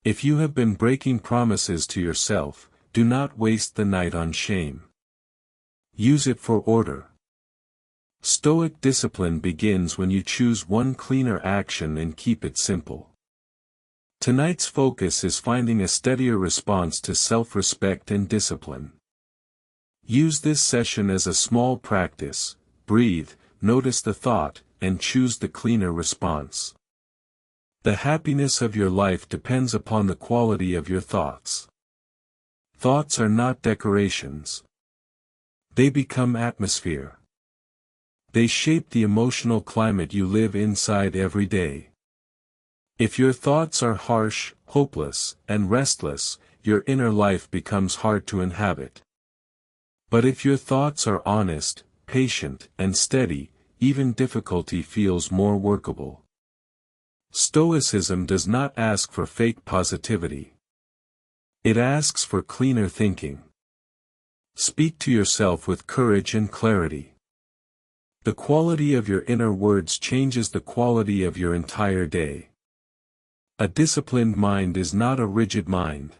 If you have been breaking promises to yourself, do not waste the night on shame. Use it for order. Stoic discipline begins when you choose one cleaner action and keep it simple. Tonight's focus is finding a steadier response to self-respect and discipline. Use this session as a small practice. Breathe, notice the thought, and choose the cleaner response. The happiness of your life depends upon the quality of your thoughts. Thoughts are not decorations. They become atmosphere. They shape the emotional climate you live inside every day. If your thoughts are harsh, hopeless, and restless, your inner life becomes hard to inhabit. But if your thoughts are honest, patient, and steady, even difficulty feels more workable. Stoicism does not ask for fake positivity. It asks for cleaner thinking. Speak to yourself with courage and clarity. The quality of your inner words changes the quality of your entire day. A disciplined mind is not a rigid mind.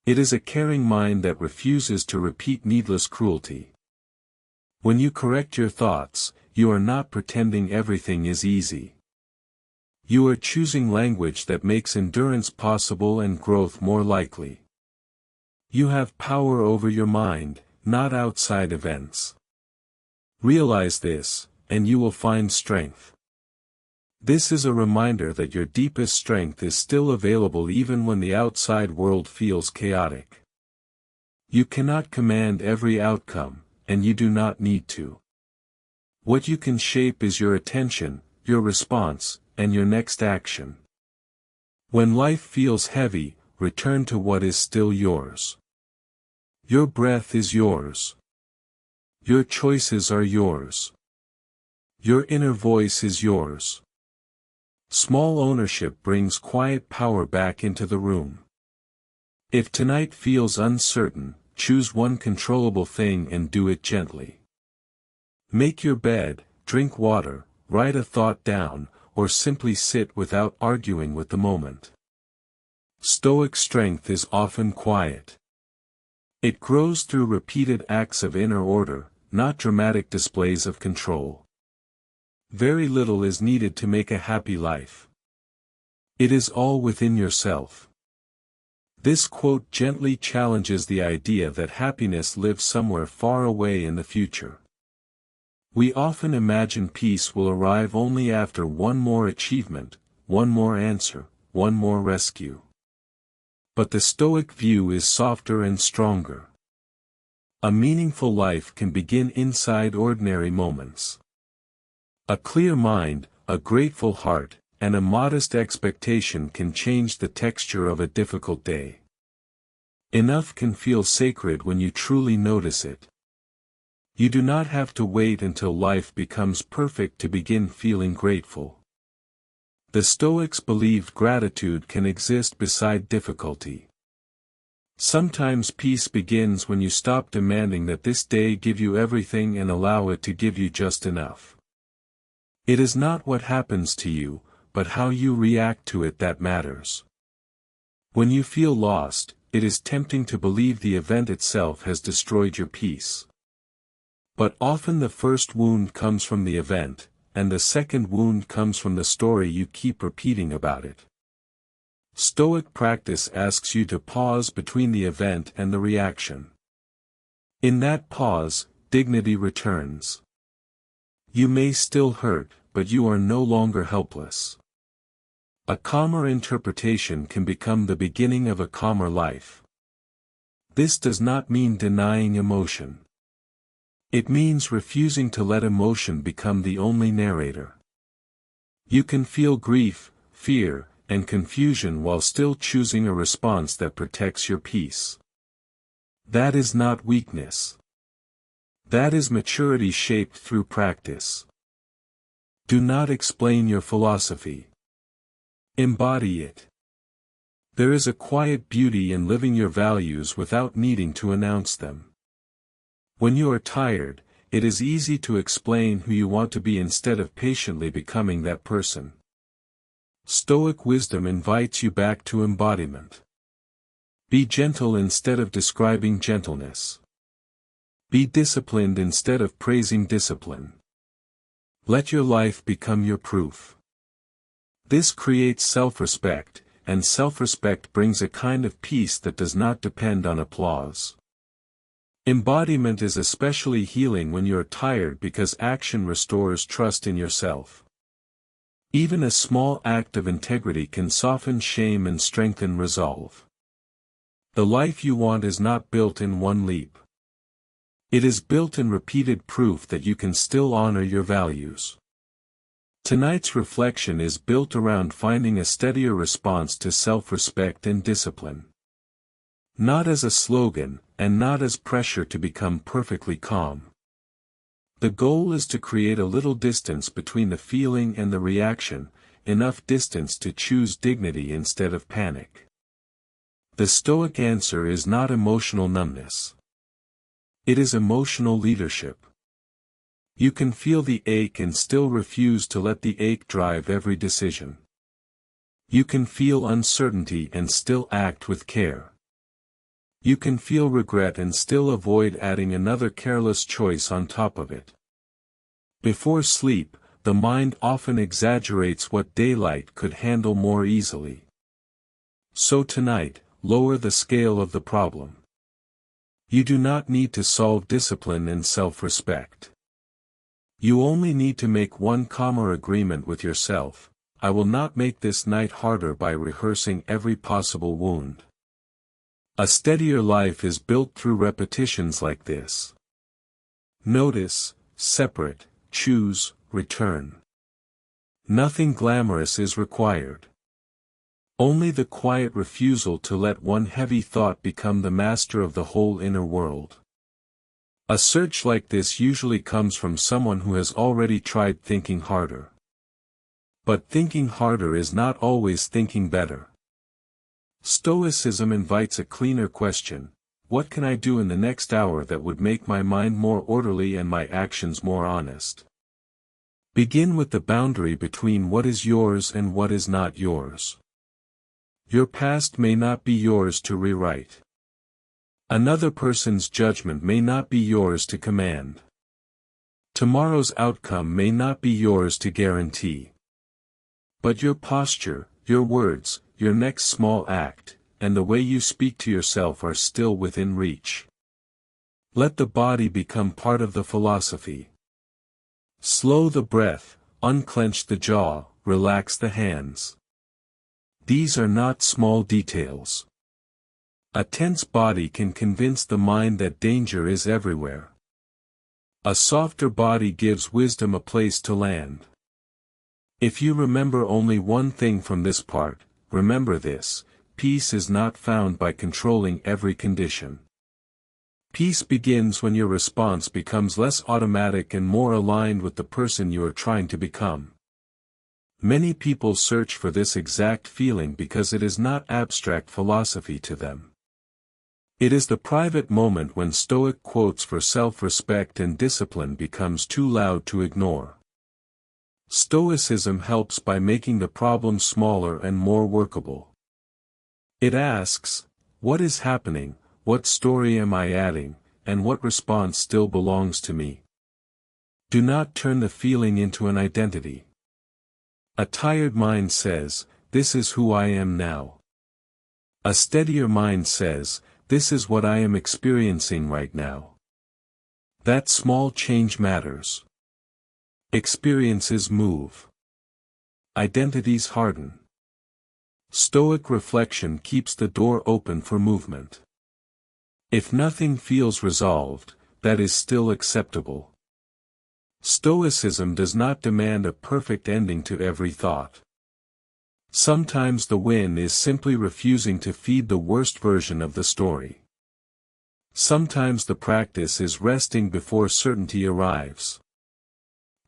It is a caring mind that refuses to repeat needless cruelty. When you correct your thoughts, you are not pretending everything is easy. You are choosing language that makes endurance possible and growth more likely. You have power over your mind, not outside events. Realize this, and you will find strength. This is a reminder that your deepest strength is still available even when the outside world feels chaotic. You cannot command every outcome, and you do not need to. What you can shape is your attention, your response, and your next action. When life feels heavy, return to what is still yours. Your breath is yours. Your choices are yours. Your inner voice is yours. Small ownership brings quiet power back into the room. If tonight feels uncertain, choose one controllable thing and do it gently. Make your bed, drink water, write a thought down, or simply sit without arguing with the moment. Stoic strength is often quiet. It grows through repeated acts of inner order, not dramatic displays of control. Very little is needed to make a happy life. It is all within yourself. This quote gently challenges the idea that happiness lives somewhere far away in the future. We often imagine peace will arrive only after one more achievement, one more answer, one more rescue. But the Stoic view is softer and stronger. A meaningful life can begin inside ordinary moments. A clear mind, a grateful heart, and a modest expectation can change the texture of a difficult day. Enough can feel sacred when you truly notice it. You do not have to wait until life becomes perfect to begin feeling grateful. The Stoics believed gratitude can exist beside difficulty. Sometimes peace begins when you stop demanding that this day give you everything and allow it to give you just enough. It is not what happens to you, but how you react to it that matters. When you feel lost, it is tempting to believe the event itself has destroyed your peace. But often the first wound comes from the event, and the second wound comes from the story you keep repeating about it. Stoic practice asks you to pause between the event and the reaction. In that pause, dignity returns. You may still hurt, but you are no longer helpless. A calmer interpretation can become the beginning of a calmer life. This does not mean denying emotion. It means refusing to let emotion become the only narrator. You can feel grief, fear, and confusion while still choosing a response that protects your peace. That is not weakness. That is maturity shaped through practice. Do not explain your philosophy. Embody it. There is a quiet beauty in living your values without needing to announce them. When you are tired, it is easy to explain who you want to be instead of patiently becoming that person. Stoic wisdom invites you back to embodiment. Be gentle instead of describing gentleness. Be disciplined instead of praising discipline. Let your life become your proof. This creates self-respect, and self-respect brings a kind of peace that does not depend on applause. Embodiment is especially healing when you're tired because action restores trust in yourself. Even a small act of integrity can soften shame and strengthen resolve. The life you want is not built in one leap. It is built in repeated proof that you can still honor your values. Tonight's reflection is built around finding a steadier response to self-respect and discipline. Not as a slogan, and not as pressure to become perfectly calm. The goal is to create a little distance between the feeling and the reaction, enough distance to choose dignity instead of panic. The Stoic answer is not emotional numbness. It is emotional leadership. You can feel the ache and still refuse to let the ache drive every decision. You can feel uncertainty and still act with care. You can feel regret and still avoid adding another careless choice on top of it. Before sleep, the mind often exaggerates what daylight could handle more easily. So tonight, lower the scale of the problem. You do not need to solve discipline and self-respect. You only need to make one calmer agreement with yourself: I will not make this night harder by rehearsing every possible wound. A steadier life is built through repetitions like this. Notice, separate, choose, return. Nothing glamorous is required. Only the quiet refusal to let one heavy thought become the master of the whole inner world. A search like this usually comes from someone who has already tried thinking harder. But thinking harder is not always thinking better. Stoicism invites a cleaner question: what can I do in the next hour that would make my mind more orderly and my actions more honest? Begin with the boundary between what is yours and what is not yours. Your past may not be yours to rewrite. Another person's judgment may not be yours to command. Tomorrow's outcome may not be yours to guarantee. But your posture, your words, your next small act, and the way you speak to yourself are still within reach. Let the body become part of the philosophy. Slow the breath, unclench the jaw, relax the hands. These are not small details. A tense body can convince the mind that danger is everywhere. A softer body gives wisdom a place to land. If you remember only one thing from this part, remember this: peace is not found by controlling every condition. Peace begins when your response becomes less automatic and more aligned with the person you are trying to become. Many people search for this exact feeling because it is not abstract philosophy to them. It is the private moment when Stoic quotes for self-respect and discipline becomes too loud to ignore. Stoicism helps by making the problem smaller and more workable. It asks, what is happening, what story am I adding, and what response still belongs to me? Do not turn the feeling into an identity. A tired mind says, this is who I am now. A steadier mind says, this is what I am experiencing right now. That small change matters. Experiences move. Identities harden. Stoic reflection keeps the door open for movement. If nothing feels resolved, that is still acceptable. Stoicism does not demand a perfect ending to every thought. Sometimes the win is simply refusing to feed the worst version of the story. Sometimes the practice is resting before certainty arrives.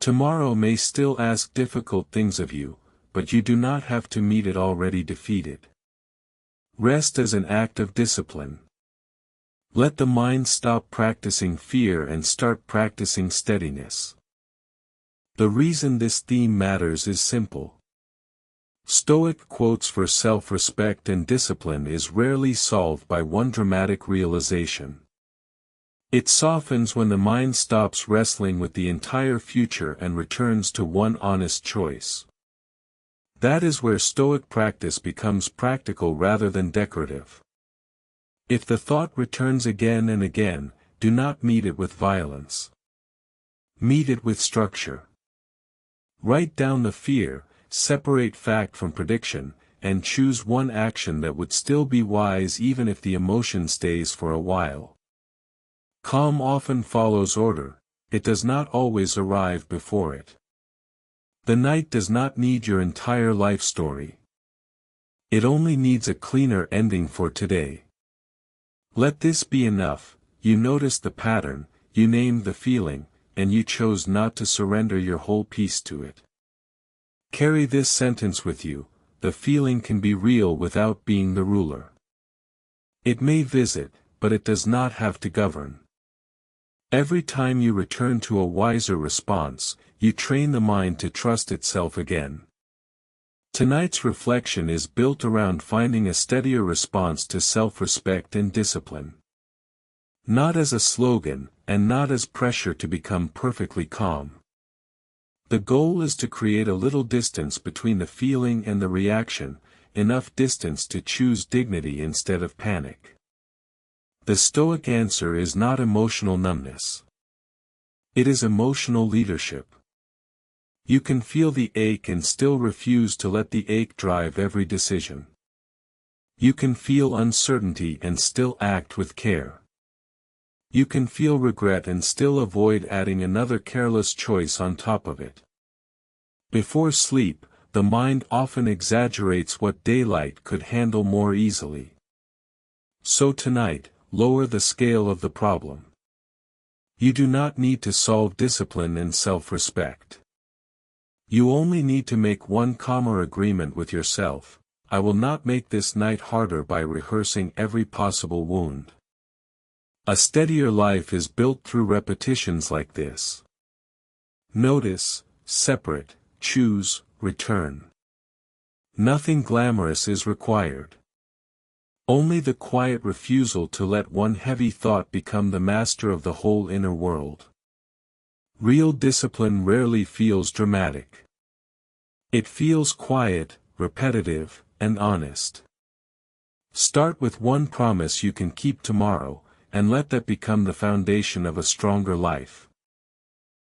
Tomorrow may still ask difficult things of you, but you do not have to meet it already defeated. Rest as an act of discipline. Let the mind stop practicing fear and start practicing steadiness. The reason this theme matters is simple. Stoic quotes for self-respect and discipline is rarely solved by one dramatic realization. It softens when the mind stops wrestling with the entire future and returns to one honest choice. That is where Stoic practice becomes practical rather than decorative. If the thought returns again and again, do not meet it with violence. Meet it with structure. Write down the fear, separate fact from prediction, and choose one action that would still be wise even if the emotion stays for a while. Calm often follows order, it does not always arrive before it. The night does not need your entire life story. It only needs a cleaner ending for today. Let this be enough. You noticed the pattern, you named the feeling, and you chose not to surrender your whole piece to it. Carry this sentence with you: the feeling can be real without being the ruler. It may visit, but it does not have to govern. Every time you return to a wiser response, you train the mind to trust itself again. Tonight's reflection is built around finding a steadier response to self-respect and discipline. Not as a slogan, and not as pressure to become perfectly calm. The goal is to create a little distance between the feeling and the reaction, enough distance to choose dignity instead of panic. The Stoic answer is not emotional numbness. It is emotional leadership. You can feel the ache and still refuse to let the ache drive every decision. You can feel uncertainty and still act with care. You can feel regret and still avoid adding another careless choice on top of it. Before sleep, the mind often exaggerates what daylight could handle more easily. So tonight, lower the scale of the problem. You do not need to solve discipline and self-respect. You only need to make one calmer agreement with yourself: I will not make this night harder by rehearsing every possible wound. A steadier life is built through repetitions like this. Notice, separate, choose, return. Nothing glamorous is required. Only the quiet refusal to let one heavy thought become the master of the whole inner world. Real discipline rarely feels dramatic. It feels quiet, repetitive, and honest. Start with one promise you can keep tomorrow, and let that become the foundation of a stronger life.